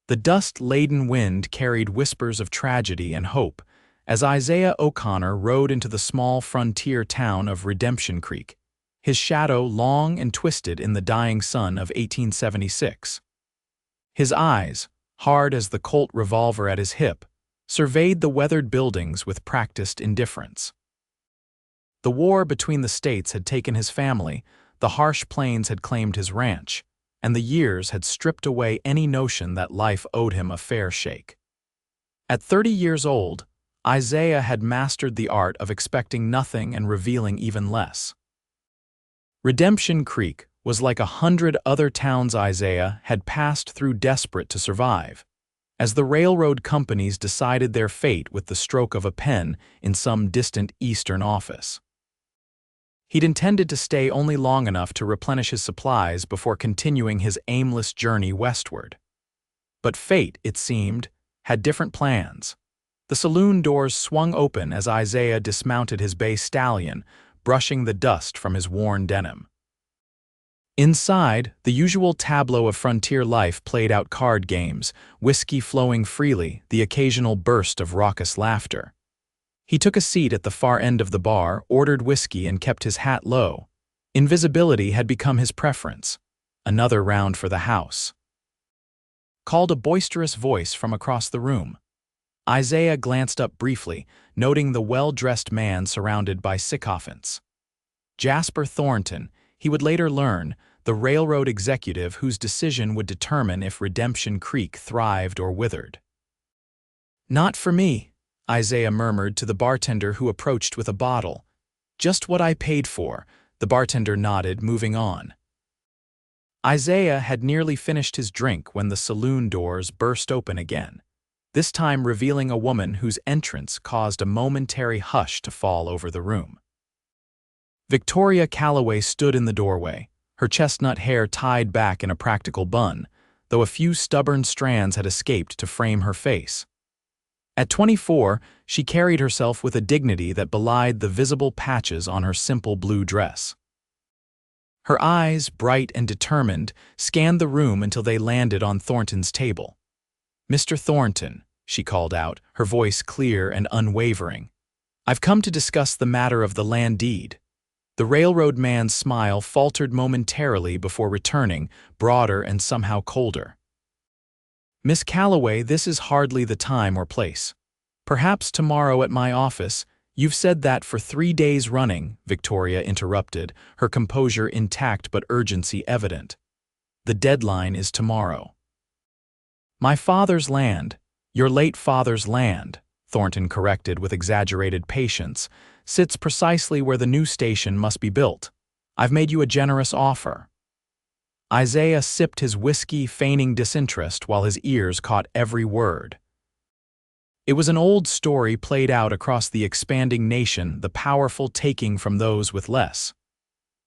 The dust-laden wind carried whispers of tragedy and hope as Isaiah O'Connor rode into the small frontier town of Redemption Creek, his shadow long and twisted in the dying sun of 1876. His eyes, hard as the Colt revolver at his hip, surveyed the weathered buildings with practiced indifference. The war between the states had taken his family, the harsh plains had claimed his ranch, and the years had stripped away any notion that life owed him a fair shake. At 30 years old, Isaiah had mastered the art of expecting nothing and revealing even less. Redemption Creek was like 100 other towns Isaiah had passed through desperate to survive, as the railroad companies decided their fate with the stroke of a pen in some distant eastern office. He'd intended to stay only long enough to replenish his supplies before continuing his aimless journey westward. But fate, it seemed, had different plans. The saloon doors swung open as Isaiah dismounted his bay stallion, brushing the dust from his worn denim. Inside, the usual tableau of frontier life played out: card games, whiskey flowing freely, the occasional burst of raucous laughter. He took a seat at the far end of the bar, ordered whiskey, and kept his hat low. Invisibility had become his preference. Another round for the house, called a boisterous voice from across the room. Isaiah glanced up briefly, noting the well-dressed man surrounded by sycophants. Jasper Thornton, he would later learn, the railroad executive whose decision would determine if Redemption Creek thrived or withered. "Not for me," Isaiah murmured to the bartender who approached with a bottle. "Just what I paid for," the bartender nodded, moving on. Isaiah had nearly finished his drink when the saloon doors burst open again, this time revealing a woman whose entrance caused a momentary hush to fall over the room. Victoria Calloway stood in the doorway, her chestnut hair tied back in a practical bun, though a few stubborn strands had escaped to frame her face. At 24, she carried herself with a dignity that belied the visible patches on her simple blue dress. Her eyes, bright and determined, scanned the room until they landed on Thornton's table. "Mr. Thornton," she called out, her voice clear and unwavering, "I've come to discuss the matter of the land deed." The railroad man's smile faltered momentarily before returning, broader and somehow colder. "Miss Calloway, this is hardly the time or place. Perhaps tomorrow at my office." "You've said that for 3 days running," Victoria interrupted, her composure intact but urgency evident. "The deadline is tomorrow." "My father's land, your late father's land," Thornton corrected with exaggerated patience, "sits precisely where the new station must be built. I've made you a generous offer." Isaiah sipped his whiskey, feigning disinterest while his ears caught every word. It was an old story played out across the expanding nation, the powerful taking from those with less.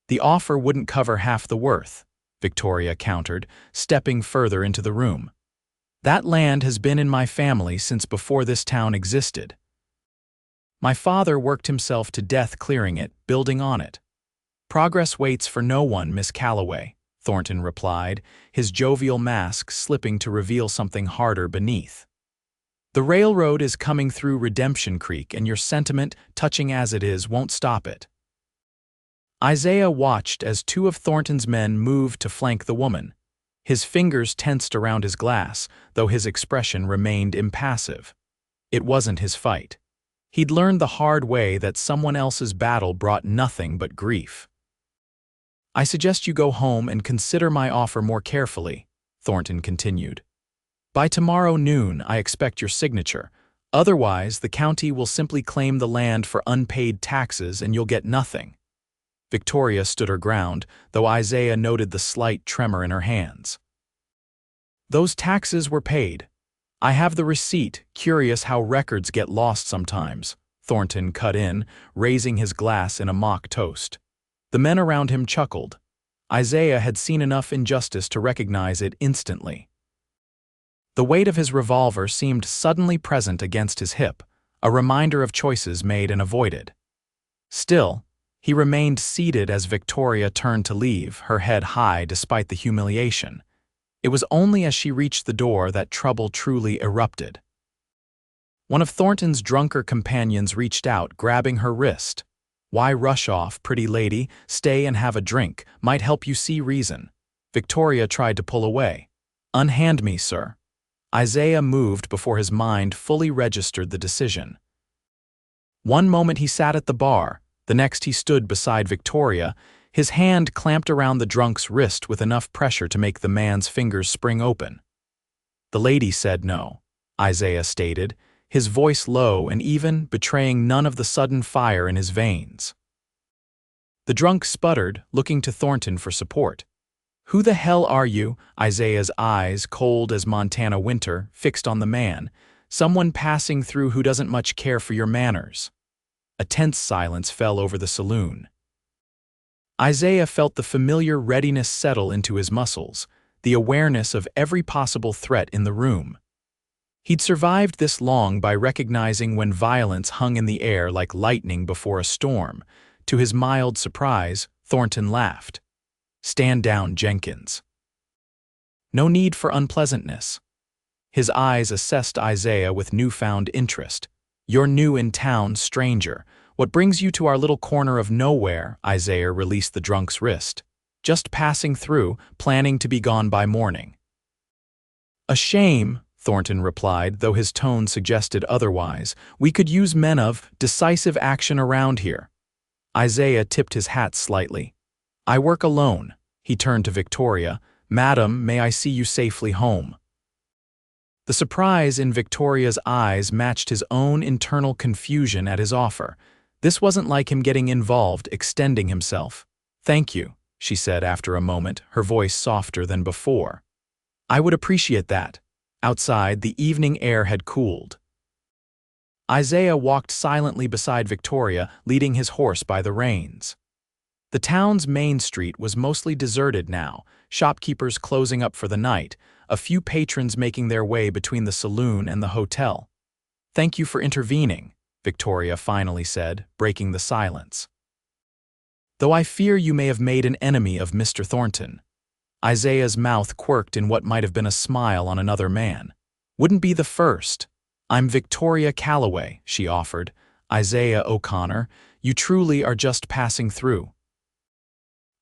"The offer wouldn't cover half the worth," Victoria countered, stepping further into the room. "That land has been in my family since before this town existed. My father worked himself to death clearing it, building on it." "Progress waits for no one, Miss Calloway," Thornton replied, his jovial mask slipping to reveal something harder beneath. "The railroad is coming through Redemption Creek, and your sentiment, touching as it is, won't stop it." Isaiah watched as 2 of Thornton's men moved to flank the woman. His fingers tensed around his glass, though his expression remained impassive. It wasn't his fight. He'd learned the hard way that someone else's battle brought nothing but grief. "I suggest you go home and consider my offer more carefully," Thornton continued. "By tomorrow noon, I expect your signature. Otherwise, the county will simply claim the land for unpaid taxes and you'll get nothing." Victoria stood her ground, though Isaiah noted the slight tremor in her hands. "Those taxes were paid. I have the receipt. Curious how records get lost sometimes," Thornton cut in, raising his glass in a mock toast. The men around him chuckled. Isaiah had seen enough injustice to recognize it instantly. The weight of his revolver seemed suddenly present against his hip, a reminder of choices made and avoided. Still, he remained seated as Victoria turned to leave, her head high despite the humiliation. It was only as she reached the door that trouble truly erupted. One of Thornton's drunker companions reached out, grabbing her wrist. "Why rush off, pretty lady? Stay and have a drink. Might help you see reason." Victoria tried to pull away. "Unhand me, sir." Isaiah moved before his mind fully registered the decision. One moment he sat at the bar, the next he stood beside Victoria, his hand clamped around the drunk's wrist with enough pressure to make the man's fingers spring open. "The lady said no," Isaiah stated, his voice low and even, betraying none of the sudden fire in his veins. The drunk sputtered, looking to Thornton for support. "Who the hell are you?" Isaiah's eyes, cold as Montana winter, fixed on the man. "Someone passing through who doesn't much care for your manners." A tense silence fell over the saloon. Isaiah felt the familiar readiness settle into his muscles, the awareness of every possible threat in the room. He'd survived this long by recognizing when violence hung in the air like lightning before a storm. To his mild surprise, Thornton laughed. "Stand down, Jenkins." No need for unpleasantness. His eyes assessed Isaiah with newfound interest. "You're new in town, stranger. What brings you to our little corner of nowhere?" Isaiah released the drunk's wrist. "Just passing through, planning to be gone by morning." "A shame," Thornton replied, though his tone suggested otherwise. "We could use men of decisive action around here." Isaiah tipped his hat slightly. "I work alone." He turned to Victoria. "Madam, may I see you safely home?" The surprise in Victoria's eyes matched his own internal confusion at his offer. This wasn't like him getting involved, extending himself. "Thank you," she said after a moment, her voice softer than before. "I would appreciate that." Outside, the evening air had cooled. Isaiah walked silently beside Victoria, leading his horse by the reins. The town's main street was mostly deserted now, shopkeepers closing up for the night, a few patrons making their way between the saloon and the hotel. "Thank you for intervening," Victoria finally said, breaking the silence. "Though I fear you may have made an enemy of Mr. Thornton." Isaiah's mouth quirked in what might have been a smile on another man. "Wouldn't be the first." "I'm Victoria Calloway," she offered. "Isaiah O'Connor, you truly are just passing through."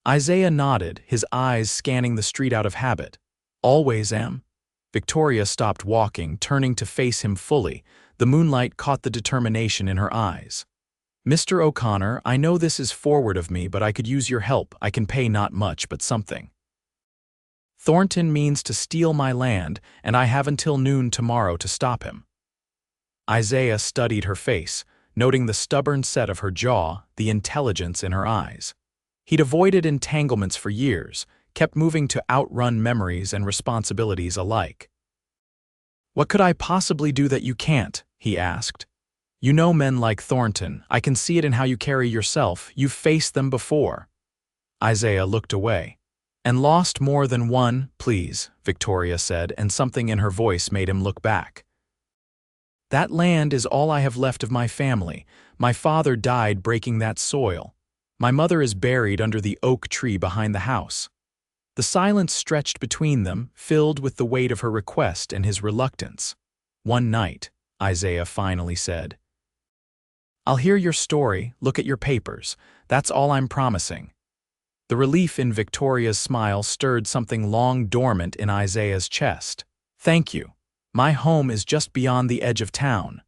Isaiah nodded, his eyes scanning the street out of habit. "Always am." Victoria stopped walking, turning to face him fully. The moonlight caught the determination in her eyes. "Mr. O'Connor, I know this is forward of me, but I could use your help. I can pay not much, but something. Thornton means to steal my land, and I have until noon tomorrow to stop him." Isaiah studied her face, noting the stubborn set of her jaw, the intelligence in her eyes. He'd avoided entanglements for years, kept moving to outrun memories and responsibilities alike. "What could I possibly do that you can't?" he asked. "You know men like Thornton. I can see it in how you carry yourself. You've faced them before." Isaiah looked away. "And lost more than one, please," Victoria said, and something in her voice made him look back. "That land is all I have left of my family. My father died breaking that soil. My mother is buried under the oak tree behind the house." The silence stretched between them, filled with the weight of her request and his reluctance. "One night," Isaiah finally said. "I'll hear your story, look at your papers. That's all I'm promising." The relief in Victoria's smile stirred something long dormant in Isaiah's chest. "Thank you. My home is just beyond the edge of town."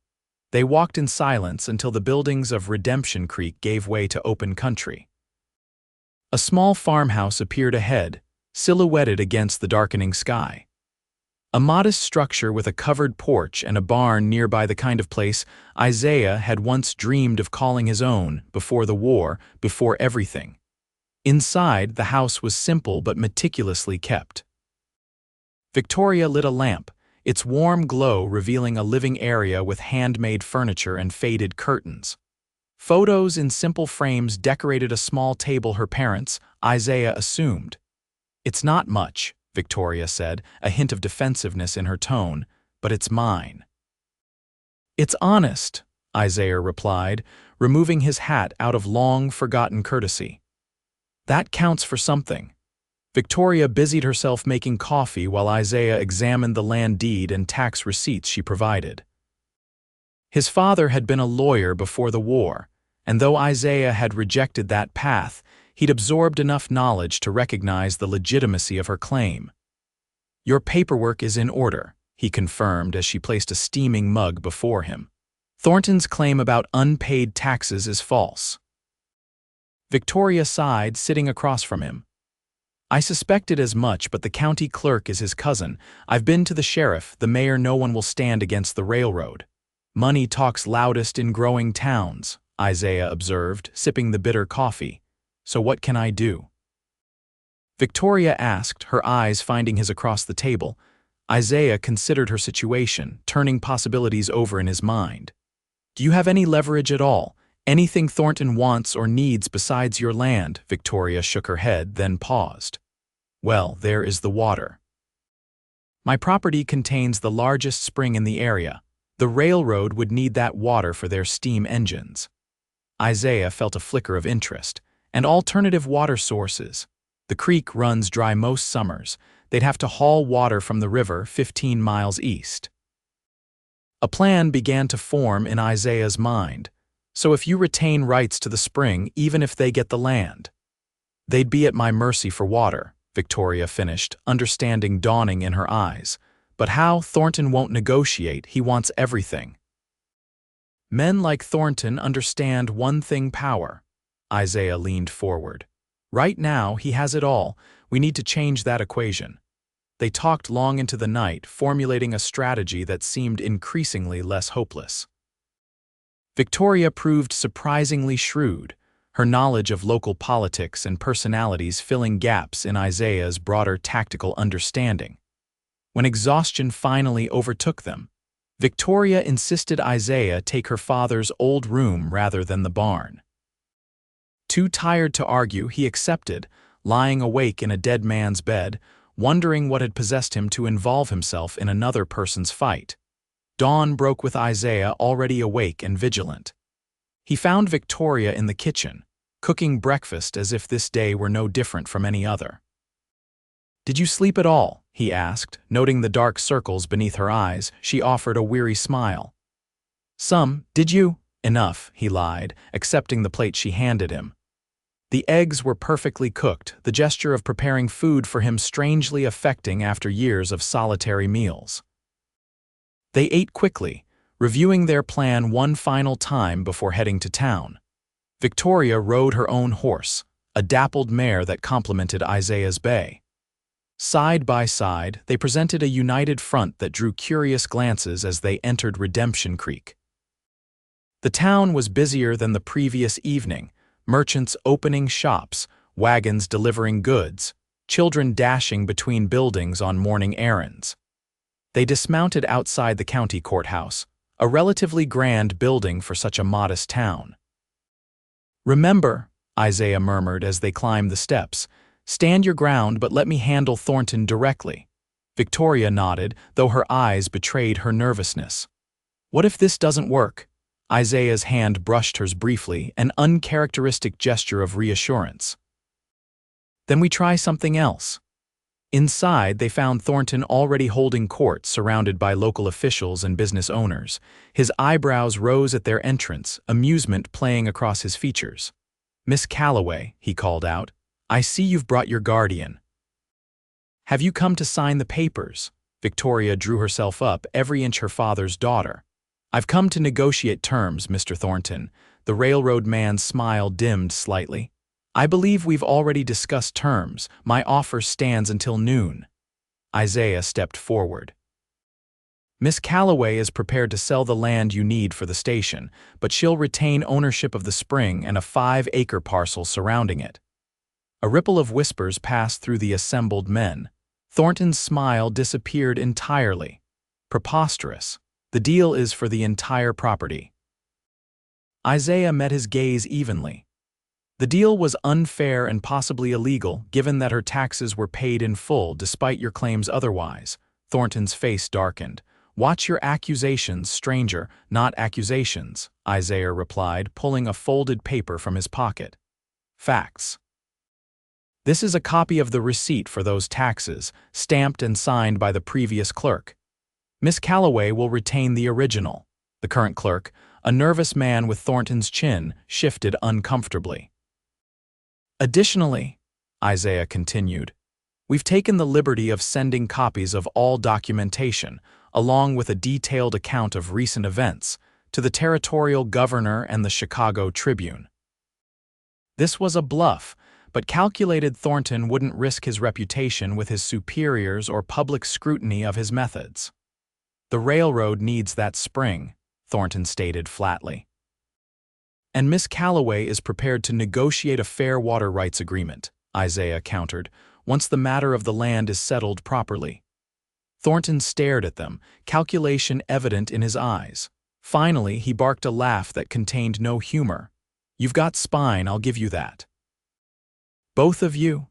They walked in silence until the buildings of Redemption Creek gave way to open country. A small farmhouse appeared ahead, silhouetted against the darkening sky. A modest structure with a covered porch and a barn nearby, the kind of place Isaiah had once dreamed of calling his own before the war, before everything. Inside, the house was simple but meticulously kept. Victoria lit a lamp, its warm glow revealing a living area with handmade furniture and faded curtains. Photos in simple frames decorated a small table her parents, Isaiah assumed. "It's not much," Victoria said, a hint of defensiveness in her tone, "but it's mine." "It's honest," Isaiah replied, removing his hat out of long-forgotten courtesy. "That counts for something." Victoria busied herself making coffee while Isaiah examined the land deed and tax receipts she provided. His father had been a lawyer before the war, and though Isaiah had rejected that path, he'd absorbed enough knowledge to recognize the legitimacy of her claim. "Your paperwork is in order," he confirmed as she placed a steaming mug before him. "Thornton's claim about unpaid taxes is false." Victoria sighed, sitting across from him. "I suspected as much, but the county clerk is his cousin. I've been to the sheriff, the mayor. No one will stand against the railroad. Money talks loudest in growing towns," Isaiah observed, sipping the bitter coffee. "So what can I do?" Victoria asked, her eyes finding his across the table. Isaiah considered her situation, turning possibilities over in his mind. "Do you have any leverage at all? Anything Thornton wants or needs besides your land?" Victoria shook her head, then paused. "Well, there is the water. My property contains the largest spring in the area. The railroad would need that water for their steam engines." Isaiah felt a flicker of interest. "And alternative water sources. The creek runs dry most summers. They'd have to haul water from the river 15 miles east." A plan began to form in Isaiah's mind. "So if you retain rights to the spring, even if they get the land?" "They'd be at my mercy for water," Victoria finished, understanding dawning in her eyes. "But how? Thornton won't negotiate. He wants everything." "Men like Thornton understand one thing: power." Isaiah leaned forward. "Right now, he has it all. We need to change that equation." They talked long into the night, formulating a strategy that seemed increasingly less hopeless. Victoria proved surprisingly shrewd, her knowledge of local politics and personalities filling gaps in Isaiah's broader tactical understanding. When exhaustion finally overtook them, Victoria insisted Isaiah take her father's old room rather than the barn. Too tired to argue, he accepted, lying awake in a dead man's bed, wondering what had possessed him to involve himself in another person's fight. Dawn broke with Isaiah already awake and vigilant. He found Victoria in the kitchen, cooking breakfast as if this day were no different from any other. "Did you sleep at all?" he asked, noting the dark circles beneath her eyes. She offered a weary smile. "Some. Did you?" "Enough," he lied, accepting the plate she handed him. The eggs were perfectly cooked, the gesture of preparing food for him strangely affecting after years of solitary meals. They ate quickly, reviewing their plan one final time before heading to town. Victoria rode her own horse, a dappled mare that complemented Isaiah's bay. Side by side, they presented a united front that drew curious glances as they entered Redemption Creek. The town was busier than the previous evening, merchants opening shops, wagons delivering goods, children dashing between buildings on morning errands. They dismounted outside the county courthouse, a relatively grand building for such a modest town. "Remember," Isaiah murmured as they climbed the steps, "stand your ground, but let me handle Thornton directly." Victoria nodded, though her eyes betrayed her nervousness. "What if this doesn't work?" Isaiah's hand brushed hers briefly, an uncharacteristic gesture of reassurance. "Then we try something else." Inside, they found Thornton already holding court, surrounded by local officials and business owners. His eyebrows rose at their entrance, amusement playing across his features. "Miss Calloway," he called out, "I see you've brought your guardian. Have you come to sign the papers?" Victoria drew herself up, every inch her father's daughter. "I've come to negotiate terms, Mr. Thornton." The railroad man's smile dimmed slightly. "I believe we've already discussed terms. My offer stands until noon." Isaiah stepped forward. "Miss Calloway is prepared to sell the land you need for the station, but she'll retain ownership of the spring and a 5-acre parcel surrounding it." A ripple of whispers passed through the assembled men. Thornton's smile disappeared entirely. "Preposterous. The deal is for the entire property." Isaiah met his gaze evenly. The deal was unfair and possibly illegal, given that her taxes were paid in full despite your claims otherwise. Thornton's face darkened. "Watch your accusations, stranger, not accusations," Isaiah replied, pulling a folded paper from his pocket. "Facts." This is a copy of the receipt for those taxes, stamped and signed by the previous clerk. Miss Calloway will retain the original. The current clerk, a nervous man with Thornton's chin, shifted uncomfortably. Additionally, Isaiah continued, we've taken the liberty of sending copies of all documentation, along with a detailed account of recent events, to the territorial governor and the Chicago Tribune. This was a bluff, but calculated Thornton wouldn't risk his reputation with his superiors or public scrutiny of his methods. The railroad needs that spring, Thornton stated flatly. And Miss Calloway is prepared to negotiate a fair water rights agreement, Isaiah countered, once the matter of the land is settled properly. Thornton stared at them, calculation evident in his eyes. Finally, he barked a laugh that contained no humor. You've got spine, I'll give you that. Both of you?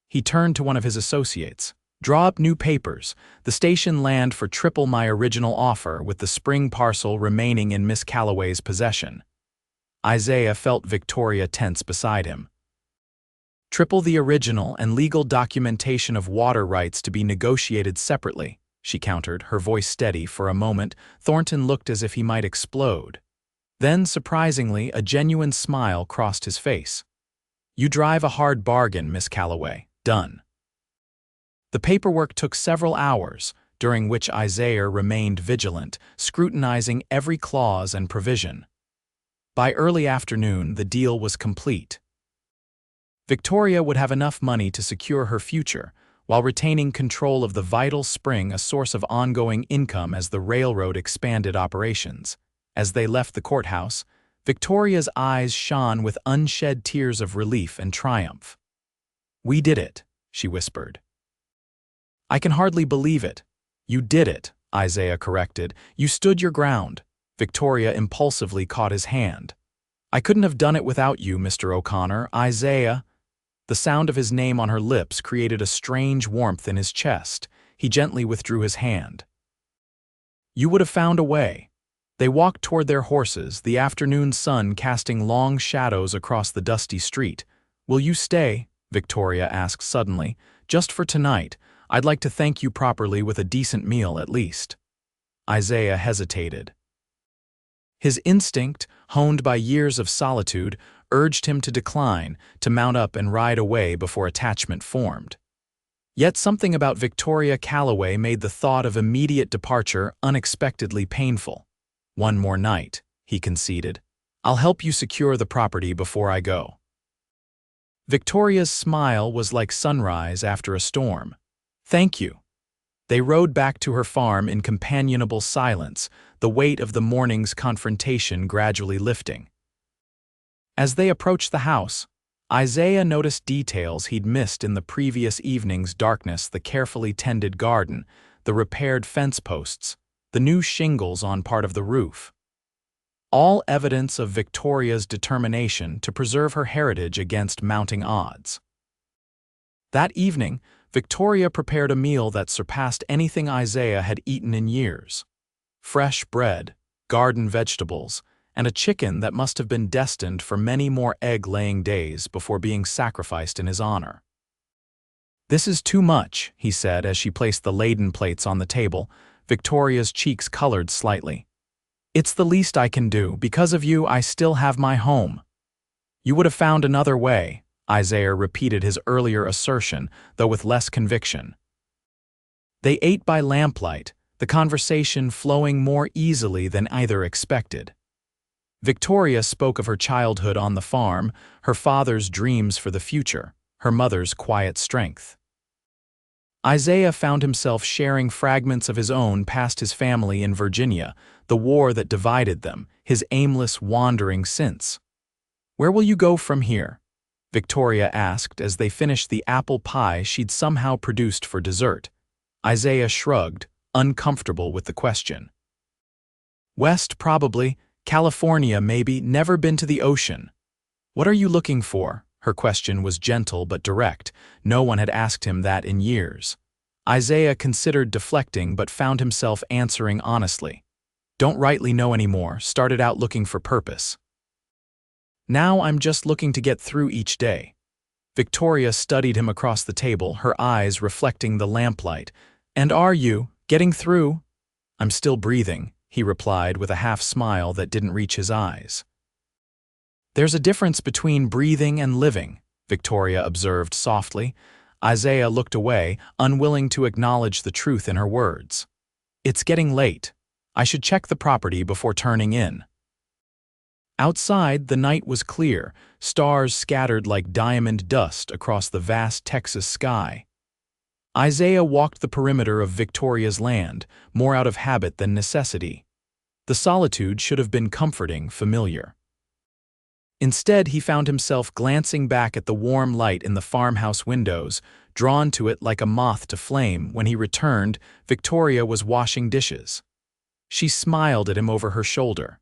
He turned to one of his associates. Draw up new papers. The station land for triple my original offer, with the spring parcel remaining in Miss Calloway's possession. Isaiah felt Victoria tense beside him. Triple the original and legal documentation of water rights to be negotiated separately, she countered, her voice steady. For a moment, Thornton looked as if he might explode. Then, surprisingly, a genuine smile crossed his face. You drive a hard bargain, Miss Calloway. Done. The paperwork took several hours, during which Isaiah remained vigilant, scrutinizing every clause and provision. By early afternoon, the deal was complete. Victoria would have enough money to secure her future, while retaining control of the vital spring, a source of ongoing income as the railroad expanded operations. As they left the courthouse, Victoria's eyes shone with unshed tears of relief and triumph. We did it, she whispered. I can hardly believe it. You did it, Isaiah corrected. You stood your ground. Victoria impulsively caught his hand. I couldn't have done it without you, Mr. O'Connor. Isaiah. The sound of his name on her lips created a strange warmth in his chest. He gently withdrew his hand. You would have found a way. They walked toward their horses, the afternoon sun casting long shadows across the dusty street. Will you stay? Victoria asked suddenly. Just for tonight. I'd like to thank you properly with a decent meal at least. Isaiah hesitated. His instinct, honed by years of solitude, urged him to decline, to mount up and ride away before attachment formed. Yet something about Victoria Calloway made the thought of immediate departure unexpectedly painful. One more night, he conceded. I'll help you secure the property before I go. Victoria's smile was like sunrise after a storm. Thank you. They rode back to her farm in companionable silence, the weight of the morning's confrontation gradually lifting. As they approached the house, Isaiah noticed details he'd missed in the previous evening's darkness: the carefully tended garden, the repaired fence posts, the new shingles on part of the roof. All evidence of Victoria's determination to preserve her heritage against mounting odds. That evening, Victoria prepared a meal that surpassed anything Isaiah had eaten in years. Fresh bread, garden vegetables, and a chicken that must have been destined for many more egg-laying days before being sacrificed in his honor. This is too much, he said as she placed the laden plates on the table. Victoria's cheeks colored slightly. It's the least I can do. Because of you, I still have my home. You would have found another way, Isaiah repeated his earlier assertion, though with less conviction. They ate by lamplight, the conversation flowing more easily than either expected. Victoria spoke of her childhood on the farm, her father's dreams for the future, her mother's quiet strength. Isaiah found himself sharing fragments of his own past: his family in Virginia, the war that divided them, his aimless wandering since. Where will you go from here? Victoria asked as they finished the apple pie she'd somehow produced for dessert. Isaiah shrugged, uncomfortable with the question. West, probably. California, maybe. Never been to the ocean. What are you looking for? Her question was gentle but direct. No one had asked him that in years. Isaiah considered deflecting but found himself answering honestly. Don't rightly know anymore. Started out looking for purpose. Now I'm just looking to get through each day. Victoria studied him across the table, her eyes reflecting the lamplight. "And are you getting through?" "I'm still breathing," he replied with a half-smile that didn't reach his eyes. "There's a difference between breathing and living," Victoria observed softly. Isaiah looked away, unwilling to acknowledge the truth in her words. "It's getting late. I should check the property before turning in." Outside, the night was clear, stars scattered like diamond dust across the vast Texas sky. Isaiah walked the perimeter of Victoria's land, more out of habit than necessity. The solitude should have been comforting, familiar. Instead, he found himself glancing back at the warm light in the farmhouse windows, drawn to it like a moth to flame. When he returned, Victoria was washing dishes. She smiled at him over her shoulder.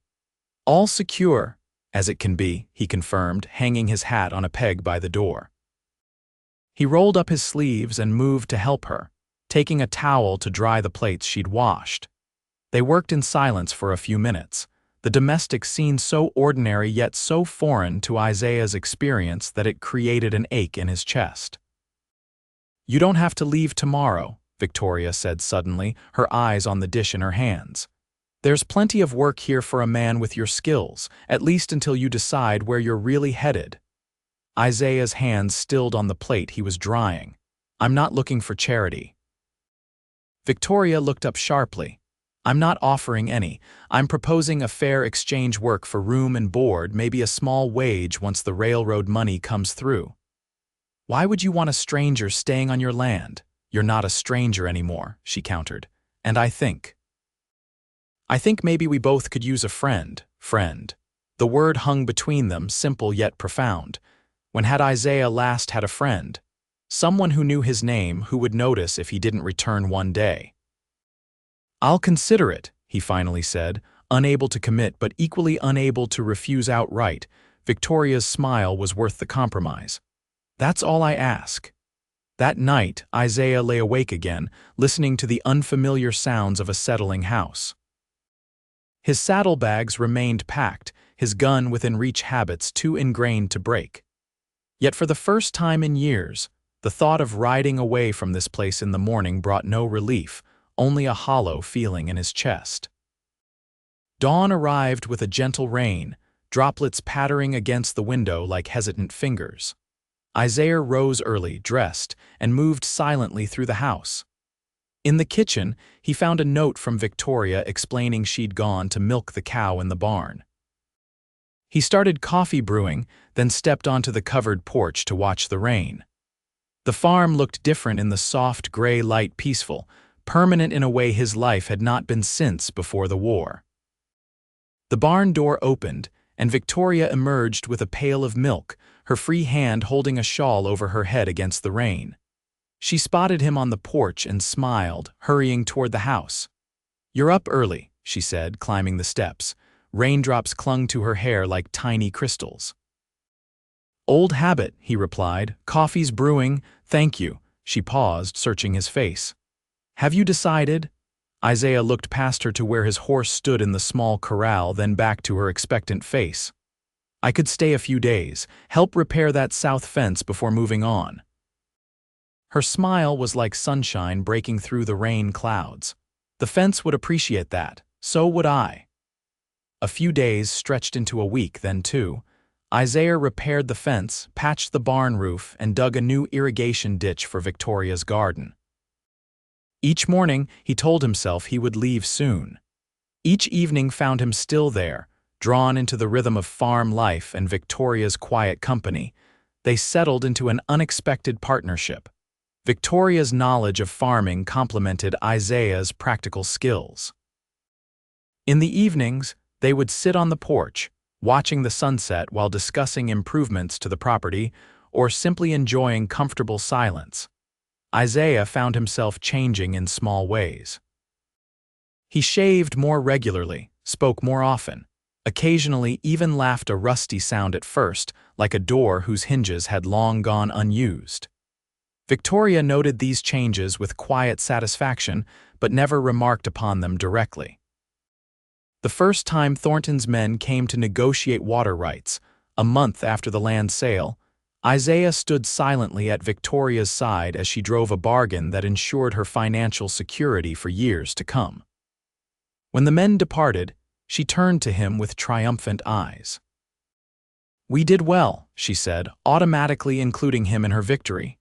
"All secure, as it can be," he confirmed, hanging his hat on a peg by the door. He rolled up his sleeves and moved to help her, taking a towel to dry the plates she'd washed. They worked in silence for a few minutes, the domestic scene so ordinary yet so foreign to Isaiah's experience that it created an ache in his chest. "You don't have to leave tomorrow," Victoria said suddenly, her eyes on the dish in her hands. "There's plenty of work here for a man with your skills, at least until you decide where you're really headed." Isaiah's hands stilled on the plate he was drying. "I'm not looking for charity." Victoria looked up sharply. "I'm not offering any. I'm proposing a fair exchange, work for room and board, maybe a small wage once the railroad money comes through." "Why would you want a stranger staying on your land? You're not a stranger anymore," she countered. "And I think maybe we both could use a friend. The word hung between them, simple yet profound. When had Isaiah last had a friend? Someone who knew his name, who would notice if he didn't return one day. "I'll consider it," he finally said, unable to commit but equally unable to refuse outright. Victoria's smile was worth the compromise. "That's all I ask." That night, Isaiah lay awake again, listening to the unfamiliar sounds of a settling house. His saddlebags remained packed, his gun within reach, habits too ingrained to break. Yet for the first time in years, the thought of riding away from this place in the morning brought no relief, only a hollow feeling in his chest. Dawn arrived with a gentle rain, droplets pattering against the window like hesitant fingers. Isaiah rose early, dressed, and moved silently through the house. In the kitchen, he found a note from Victoria explaining she'd gone to milk the cow in the barn. He started coffee brewing, then stepped onto the covered porch to watch the rain. The farm looked different in the soft gray light, peaceful, permanent in a way his life had not been since before the war. The barn door opened, and Victoria emerged with a pail of milk, her free hand holding a shawl over her head against the rain. She spotted him on the porch and smiled, hurrying toward the house. "You're up early," she said, climbing the steps. Raindrops clung to her hair like tiny crystals. "Old habit," he replied. "Coffee's brewing, thank you." She paused, searching his face. "Have you decided?" Isaiah looked past her to where his horse stood in the small corral, then back to her expectant face. "I could stay a few days, help repair that south fence before moving on." Her smile was like sunshine breaking through the rain clouds. "The fence would appreciate that, so would I." A few days stretched into a week, then two. Isaiah repaired the fence, patched the barn roof, and dug a new irrigation ditch for Victoria's garden. Each morning, he told himself he would leave soon. Each evening found him still there, drawn into the rhythm of farm life and Victoria's quiet company. They settled into an unexpected partnership. Victoria's knowledge of farming complemented Isaiah's practical skills. In the evenings, they would sit on the porch, watching the sunset while discussing improvements to the property or simply enjoying comfortable silence. Isaiah found himself changing in small ways. He shaved more regularly, spoke more often, occasionally even laughed, a rusty sound at first, like a door whose hinges had long gone unused. Victoria noted these changes with quiet satisfaction, but never remarked upon them directly. The first time Thornton's men came to negotiate water rights, a month after the land sale, Isaiah stood silently at Victoria's side as she drove a bargain that ensured her financial security for years to come. When the men departed, she turned to him with triumphant eyes. "We did well," she said, automatically including him in her victory.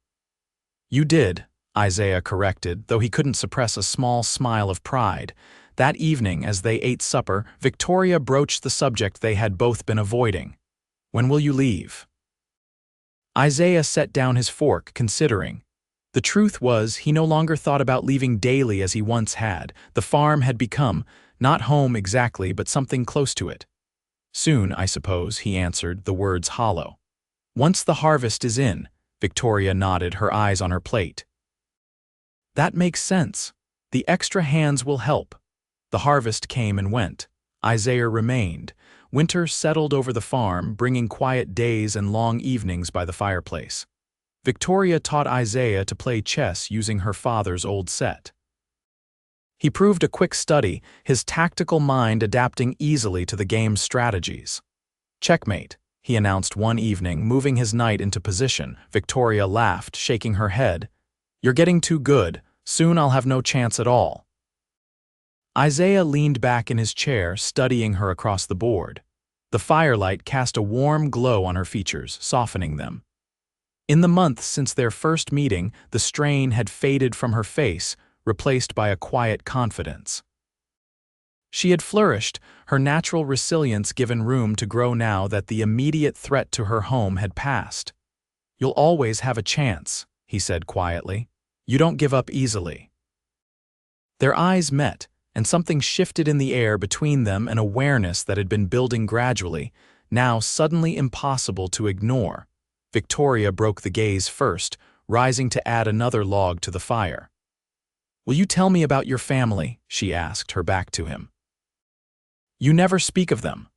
"You did," Isaiah corrected, though he couldn't suppress a small smile of pride. That evening, as they ate supper, Victoria broached the subject they had both been avoiding. "When will you leave?" Isaiah set down his fork, considering. The truth was, he no longer thought about leaving daily as he once had. The farm had become, not home exactly, but something close to it. "Soon, I suppose," he answered, the words hollow. "Once the harvest is in," Victoria nodded, her eyes on her plate. "That makes sense. The extra hands will help." The harvest came and went. Isaiah remained. Winter settled over the farm, bringing quiet days and long evenings by the fireplace. Victoria taught Isaiah to play chess using her father's old set. He proved a quick study, his tactical mind adapting easily to the game's strategies. "Checkmate," he announced one evening, moving his knight into position. Victoria laughed, shaking her head. "You're getting too good. Soon I'll have no chance at all." Isaiah leaned back in his chair, studying her across the board. The firelight cast a warm glow on her features, softening them. In the months since their first meeting, the strain had faded from her face, replaced by a quiet confidence. She had flourished, her natural resilience given room to grow now that the immediate threat to her home had passed. "You'll always have a chance," he said quietly. "You don't give up easily." Their eyes met, and something shifted in the air between them, an awareness that had been building gradually, now suddenly impossible to ignore. Victoria broke the gaze first, rising to add another log to the fire. "Will you tell me about your family?" she asked, her back to him. "You never speak of them."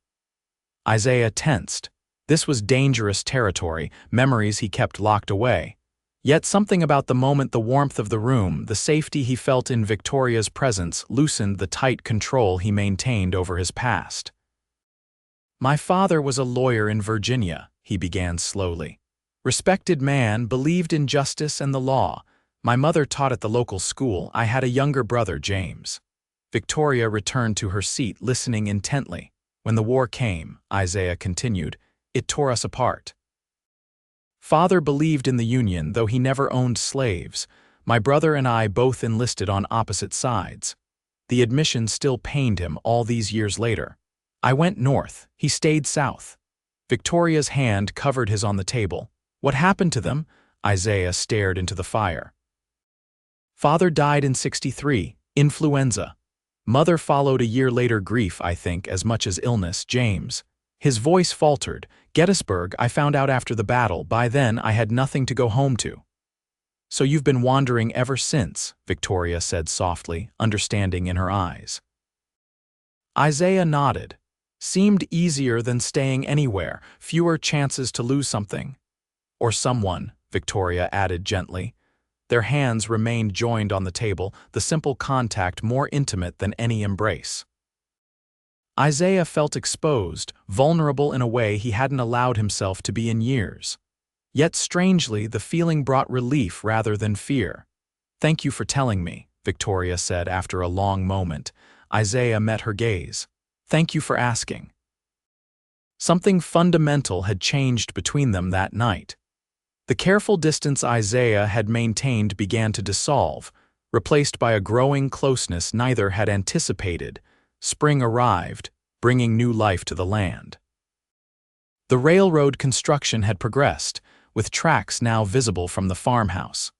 Isaiah tensed. This was dangerous territory, memories he kept locked away. Yet something about the moment, the warmth of the room, the safety he felt in Victoria's presence, loosened the tight control he maintained over his past. "My father was a lawyer in Virginia," he began slowly. "Respected man, believed in justice and the law. My mother taught at the local school. I had a younger brother, James." Victoria returned to her seat, listening intently. "When the war came," Isaiah continued, "it tore us apart. Father believed in the Union, though he never owned slaves. My brother and I both enlisted on opposite sides. The admission still pained him all these years later. I went north, he stayed south." Victoria's hand covered his on the table. "What happened to them?" Isaiah stared into the fire. "Father died in '63, influenza. Mother followed a year later, grief, I think, as much as illness, James." His voice faltered. "Gettysburg, I found out after the battle. By then, I had nothing to go home to." "So you've been wandering ever since," Victoria said softly, understanding in her eyes. Isaiah nodded. "Seemed easier than staying anywhere, fewer chances to lose something." "Or someone," Victoria added gently. Their hands remained joined on the table, the simple contact more intimate than any embrace. Isaiah felt exposed, vulnerable in a way he hadn't allowed himself to be in years. Yet strangely, the feeling brought relief rather than fear. "Thank you for telling me," Victoria said after a long moment. Isaiah met her gaze. "Thank you for asking." Something fundamental had changed between them that night. The careful distance Isaiah had maintained began to dissolve, replaced by a growing closeness neither had anticipated. Spring arrived, bringing new life to the land. The railroad construction had progressed, with tracks now visible from the farmhouse.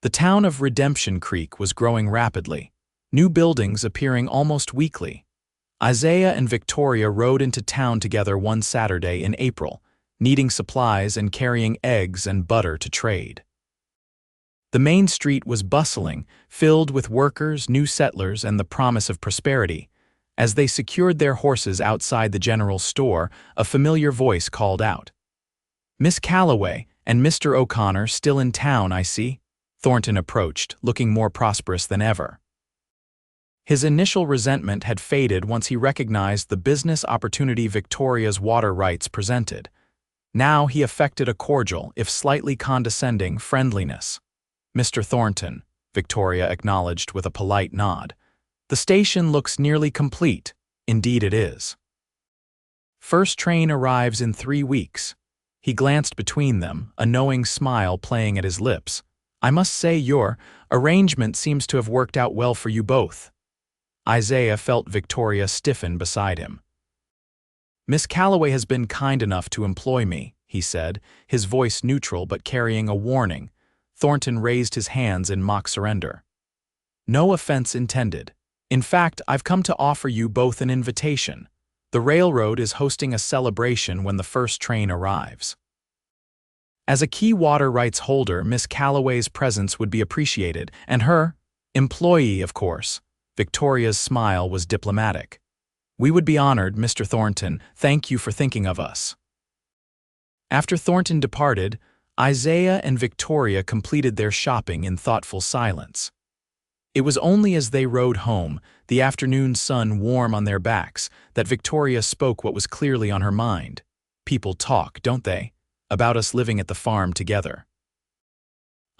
The town of Redemption Creek was growing rapidly, new buildings appearing almost weekly. Isaiah and Victoria rode into town together one Saturday in April, needing supplies and carrying eggs and butter to trade. The main street was bustling, filled with workers, new settlers, and the promise of prosperity. As they secured their horses outside the general store, a familiar voice called out. "Miss Calloway and Mr. O'Connor still in town, I see." Thornton approached, looking more prosperous than ever. His initial resentment had faded once he recognized the business opportunity Victoria's water rights presented. Now he affected a cordial, if slightly condescending, friendliness. "Mr. Thornton," Victoria acknowledged with a polite nod. "The station looks nearly complete. Indeed it is. First train arrives in 3 weeks." He glanced between them, a knowing smile playing at his lips. "I must say your arrangement seems to have worked out well for you both." Isaiah felt Victoria stiffen beside him. "Miss Calloway has been kind enough to employ me," he said, his voice neutral but carrying a warning. Thornton raised his hands in mock surrender. "No offense intended. In fact, I've come to offer you both an invitation. The railroad is hosting a celebration when the first train arrives. As a key water rights holder, Miss Calloway's presence would be appreciated, and her employee, of course." Victoria's smile was diplomatic. "We would be honored, Mr. Thornton. Thank you for thinking of us." After Thornton departed, Isaiah and Victoria completed their shopping in thoughtful silence. It was only as they rode home, the afternoon sun warm on their backs, that Victoria spoke what was clearly on her mind. "People talk, don't they, about us living at the farm together?"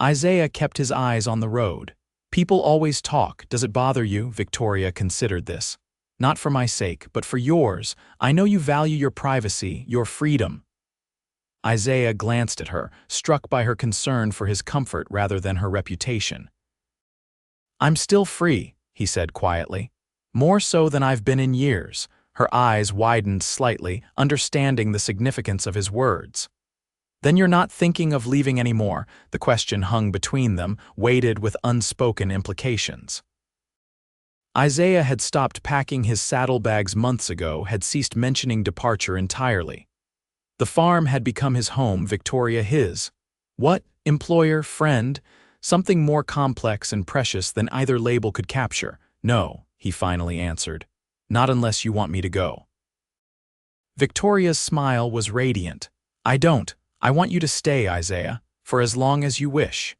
Isaiah kept his eyes on the road. "People always talk. Does it bother you?" Victoria considered this. "Not for my sake, but for yours. I know you value your privacy, your freedom." Isaiah glanced at her, struck by her concern for his comfort rather than her reputation. "I'm still free," he said quietly. "More so than I've been in years." Her eyes widened slightly, understanding the significance of his words. "Then you're not thinking of leaving anymore?" The question hung between them, weighted with unspoken implications. Isaiah had stopped packing his saddlebags months ago, had ceased mentioning departure entirely. The farm had become his home, Victoria his. What? Employer, friend? Something more complex and precious than either label could capture. "No," he finally answered. "Not unless you want me to go." Victoria's smile was radiant. "I don't. I want you to stay, Isaiah, for as long as you wish."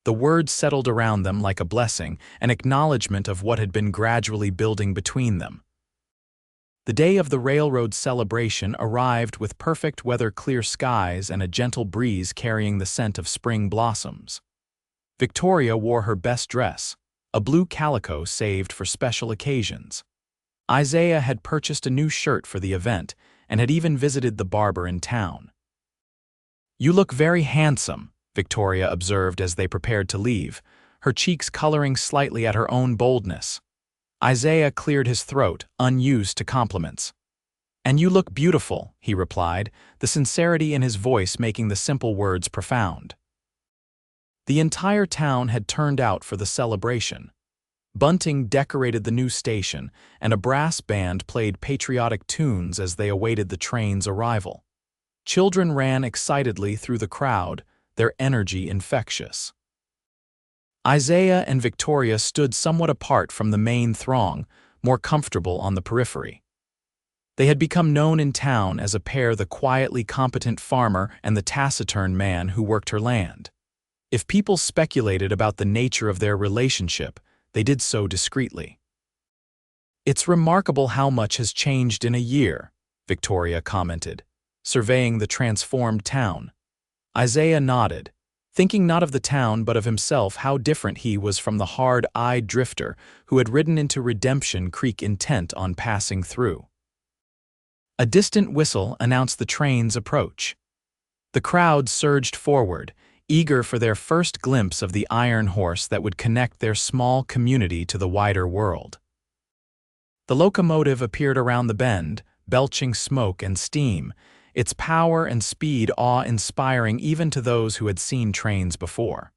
The words settled around them like a blessing, an acknowledgement of what had been gradually building between them. The day of the railroad celebration arrived with perfect weather, clear skies, and a gentle breeze carrying the scent of spring blossoms. Victoria wore her best dress, a blue calico saved for special occasions. Isaiah had purchased a new shirt for the event and had even visited the barber in town. "You look very handsome," Victoria observed as they prepared to leave, her cheeks coloring slightly at her own boldness. Isaiah cleared his throat, unused to compliments. "And you look beautiful," he replied, the sincerity in his voice making the simple words profound. The entire town had turned out for the celebration. Bunting decorated the new station, and a brass band played patriotic tunes as they awaited the train's arrival. Children ran excitedly through the crowd, their energy infectious. Isaiah and Victoria stood somewhat apart from the main throng, more comfortable on the periphery. They had become known in town as a pair, the quietly competent farmer and the taciturn man who worked her land. If people speculated about the nature of their relationship, they did so discreetly. "It's remarkable how much has changed in a year," Victoria commented, surveying the transformed town. Isaiah nodded, thinking not of the town but of himself, how different he was from the hard-eyed drifter who had ridden into Redemption Creek intent on passing through. A distant whistle announced the train's approach. The crowd surged forward, eager for their first glimpse of the iron horse that would connect their small community to the wider world. The locomotive appeared around the bend, belching smoke and steam, its power and speed awe-inspiring even to those who had seen trains before.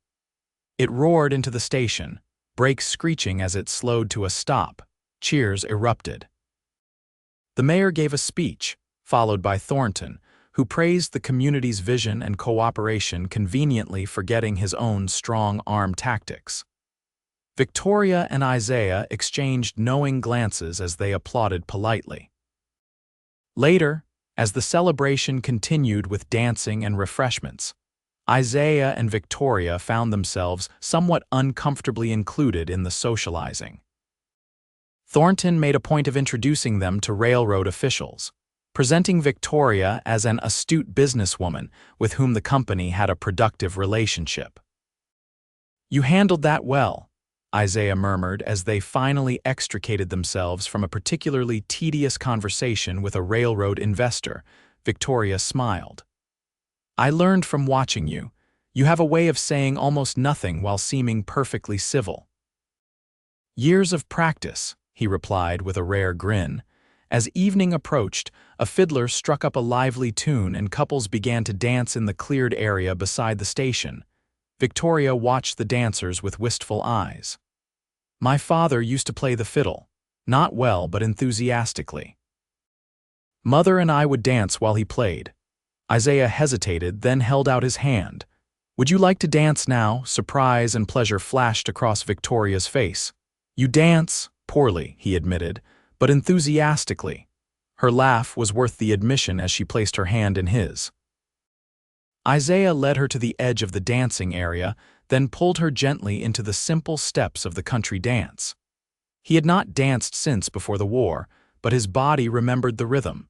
It roared into the station, brakes screeching as it slowed to a stop. Cheers erupted. The mayor gave a speech, followed by Thornton, who praised the community's vision and cooperation, conveniently forgetting his own strong-arm tactics. Victoria and Isaiah exchanged knowing glances as they applauded politely. Later, as the celebration continued with dancing and refreshments, Isaiah and Victoria found themselves somewhat uncomfortably included in the socializing. Thornton made a point of introducing them to railroad officials. presenting Victoria as an astute businesswoman with whom the company had a productive relationship. "You handled that well," Isaiah murmured as they finally extricated themselves from a particularly tedious conversation with a railroad investor. Victoria smiled. "I learned from watching you. You have a way of saying almost nothing while seeming perfectly civil." "Years of practice," he replied with a rare grin. As evening approached, a fiddler struck up a lively tune and couples began to dance in the cleared area beside the station. Victoria watched the dancers with wistful eyes. "My father used to play the fiddle. Not well, but enthusiastically. Mother and I would dance while he played." Isaiah hesitated, then held out his hand. "Would you like to dance now?" Surprise and pleasure flashed across Victoria's face. "You dance poorly," he admitted, "but enthusiastically." Her laugh was worth the admission as she placed her hand in his. Isaiah led her to the edge of the dancing area, then pulled her gently into the simple steps of the country dance. He had not danced since before the war, but his body remembered the rhythm.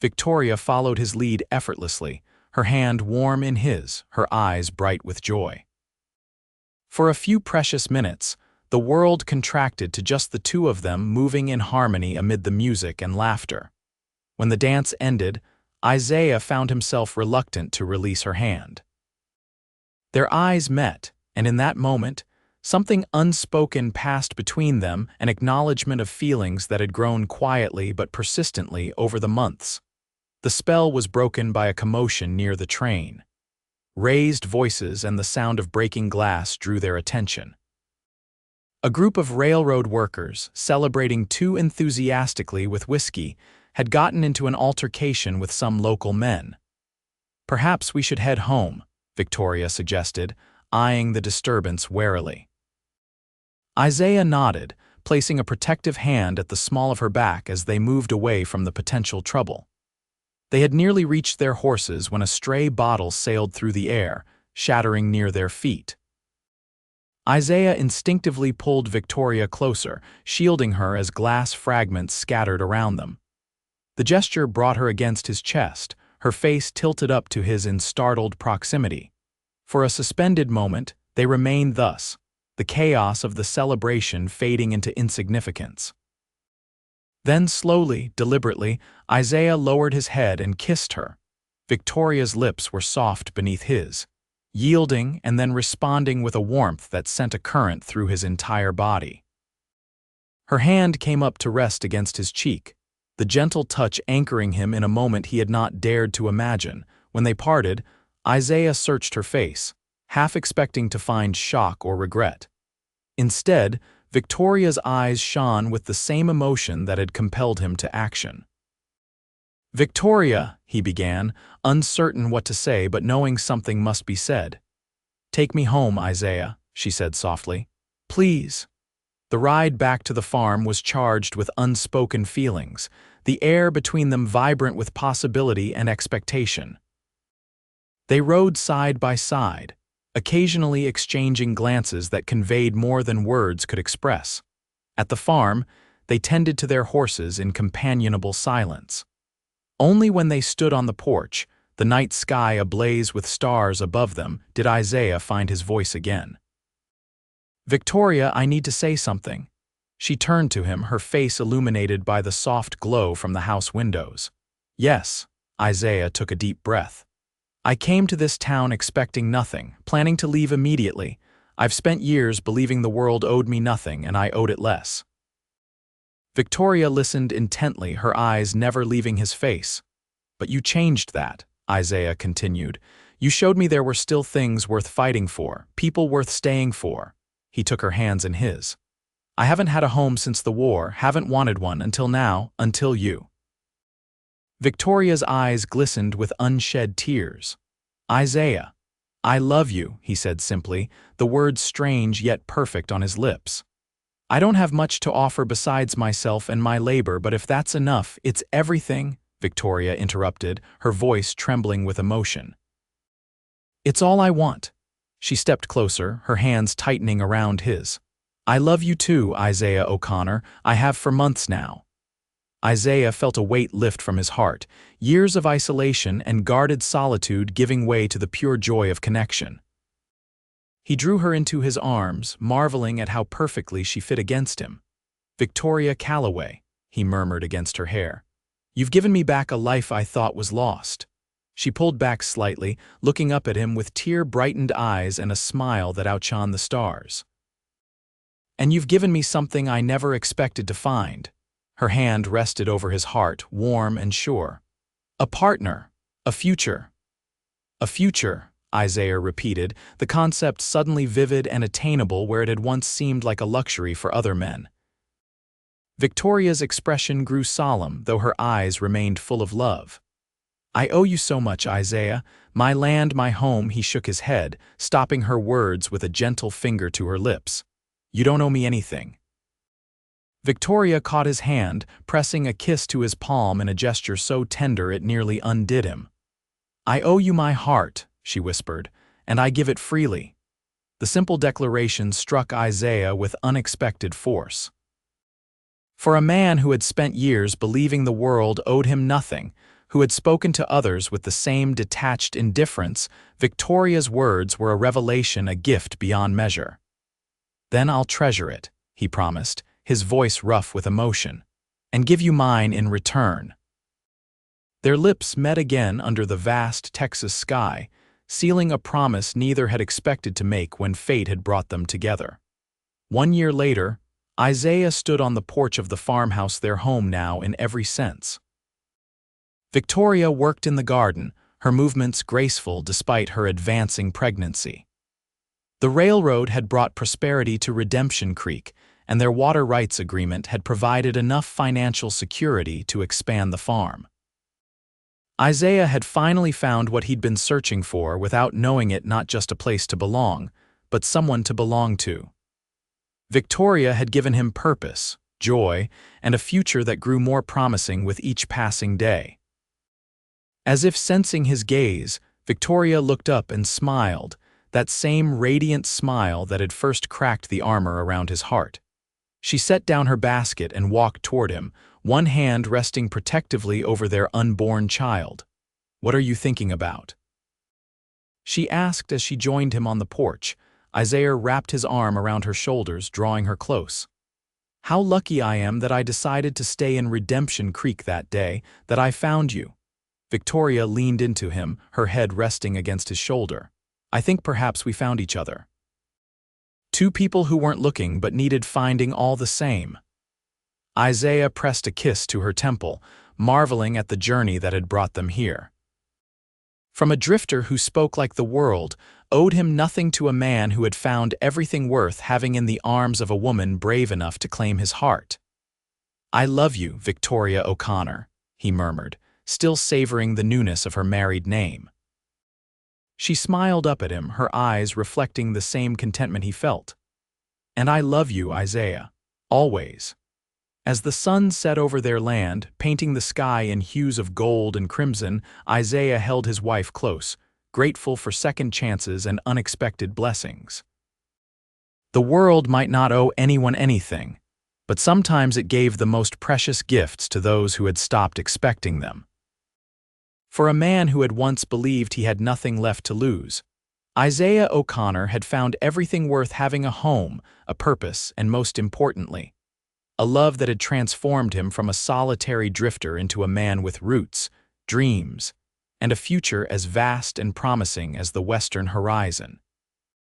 Victoria followed his lead effortlessly, her hand warm in his, her eyes bright with joy. For a few precious minutes, the world contracted to just the two of them moving in harmony amid the music and laughter. When the dance ended, Isaiah found himself reluctant to release her hand. Their eyes met, and in that moment, something unspoken passed between them, an acknowledgement of feelings that had grown quietly but persistently over the months. The spell was broken by a commotion near the train. Raised voices and the sound of breaking glass drew their attention. A group of railroad workers, celebrating too enthusiastically with whiskey, had gotten into an altercation with some local men. "Perhaps we should head home," Victoria suggested, eyeing the disturbance warily. Isaiah nodded, placing a protective hand at the small of her back as they moved away from the potential trouble. They had nearly reached their horses when a stray bottle sailed through the air, shattering near their feet. Isaiah instinctively pulled Victoria closer, shielding her as glass fragments scattered around them. The gesture brought her against his chest, her face tilted up to his in startled proximity. For a suspended moment, they remained thus, the chaos of the celebration fading into insignificance. Then slowly, deliberately, Isaiah lowered his head and kissed her. Victoria's lips were soft beneath his, yielding and then responding with a warmth that sent a current through his entire body. Her hand came up to rest against his cheek, the gentle touch anchoring him in a moment he had not dared to imagine. When they parted, Isaiah searched her face, half expecting to find shock or regret. Instead, Victoria's eyes shone with the same emotion that had compelled him to action. "Victoria," he began, uncertain what to say but knowing something must be said. "Take me home, Isaiah," she said softly. "Please." The ride back to the farm was charged with unspoken feelings, the air between them vibrant with possibility and expectation. They rode side by side, occasionally exchanging glances that conveyed more than words could express. At the farm, they tended to their horses in companionable silence. Only when they stood on the porch, the night sky ablaze with stars above them, did Isaiah find his voice again. "Victoria, I need to say something." She turned to him, her face illuminated by the soft glow from the house windows. "Yes," Isaiah took a deep breath. "I came to this town expecting nothing, planning to leave immediately. I've spent years believing the world owed me nothing and I owed it less." Victoria listened intently, her eyes never leaving his face. "But you changed that," Isaiah continued. "You showed me there were still things worth fighting for, people worth staying for." He took her hands in his. "I haven't had a home since the war, haven't wanted one until now, until you." Victoria's eyes glistened with unshed tears. "Isaiah, I love you," he said simply, the words strange yet perfect on his lips. "I don't have much to offer besides myself and my labor, but if that's enough, it's everything," Victoria interrupted, her voice trembling with emotion. "It's all I want." She stepped closer, her hands tightening around his. "I love you too, Isaiah O'Connor. I have for months now." Isaiah felt a weight lift from his heart, years of isolation and guarded solitude giving way to the pure joy of connection. He drew her into his arms, marveling at how perfectly she fit against him. "Victoria Calloway," he murmured against her hair. "You've given me back a life I thought was lost." She pulled back slightly, looking up at him with tear-brightened eyes and a smile that outshone the stars. "And you've given me something I never expected to find." Her hand rested over his heart, warm and sure. "A partner. A future." "A future," Isaiah repeated, the concept suddenly vivid and attainable where it had once seemed like a luxury for other men. Victoria's expression grew solemn, though her eyes remained full of love. "I owe you so much, Isaiah. My land, my home," he shook his head, stopping her words with a gentle finger to her lips. "You don't owe me anything." Victoria caught his hand, pressing a kiss to his palm in a gesture so tender it nearly undid him. "I owe you my heart," she whispered, "and I give it freely." The simple declaration struck Isaiah with unexpected force. For a man who had spent years believing the world owed him nothing, who had spoken to others with the same detached indifference, Victoria's words were a revelation, a gift beyond measure. "Then I'll treasure it," he promised, his voice rough with emotion, "and give you mine in return." Their lips met again under the vast Texas sky, sealing a promise neither had expected to make when fate had brought them together. 1 year later, Isaiah stood on the porch of the farmhouse, their home now in every sense. Victoria worked in the garden, her movements graceful despite her advancing pregnancy. The railroad had brought prosperity to Redemption Creek, and their water rights agreement had provided enough financial security to expand the farm. Isaiah had finally found what he'd been searching for without knowing it, not just a place to belong, but someone to belong to. Victoria had given him purpose, joy, and a future that grew more promising with each passing day. As if sensing his gaze, Victoria looked up and smiled, that same radiant smile that had first cracked the armor around his heart. She set down her basket and walked toward him, one hand resting protectively over their unborn child. "What are you thinking about?" she asked as she joined him on the porch. Isaiah wrapped his arm around her shoulders, drawing her close. "How lucky I am that I decided to stay in Redemption Creek that day, that I found you." Victoria leaned into him, her head resting against his shoulder. "I think perhaps we found each other. Two people who weren't looking but needed finding all the same." Isaiah pressed a kiss to her temple, marveling at the journey that had brought them here. From a drifter who spoke like the world, owed him nothing, to a man who had found everything worth having in the arms of a woman brave enough to claim his heart. "I love you, Victoria O'Connor," he murmured, still savoring the newness of her married name. She smiled up at him, her eyes reflecting the same contentment he felt. "And I love you, Isaiah, always." As the sun set over their land, painting the sky in hues of gold and crimson, Isaiah held his wife close, grateful for second chances and unexpected blessings. The world might not owe anyone anything, but sometimes it gave the most precious gifts to those who had stopped expecting them. For a man who had once believed he had nothing left to lose, Isaiah O'Connor had found everything worth having: a home, a purpose, and most importantly, a love that had transformed him from a solitary drifter into a man with roots, dreams, and a future as vast and promising as the western horizon.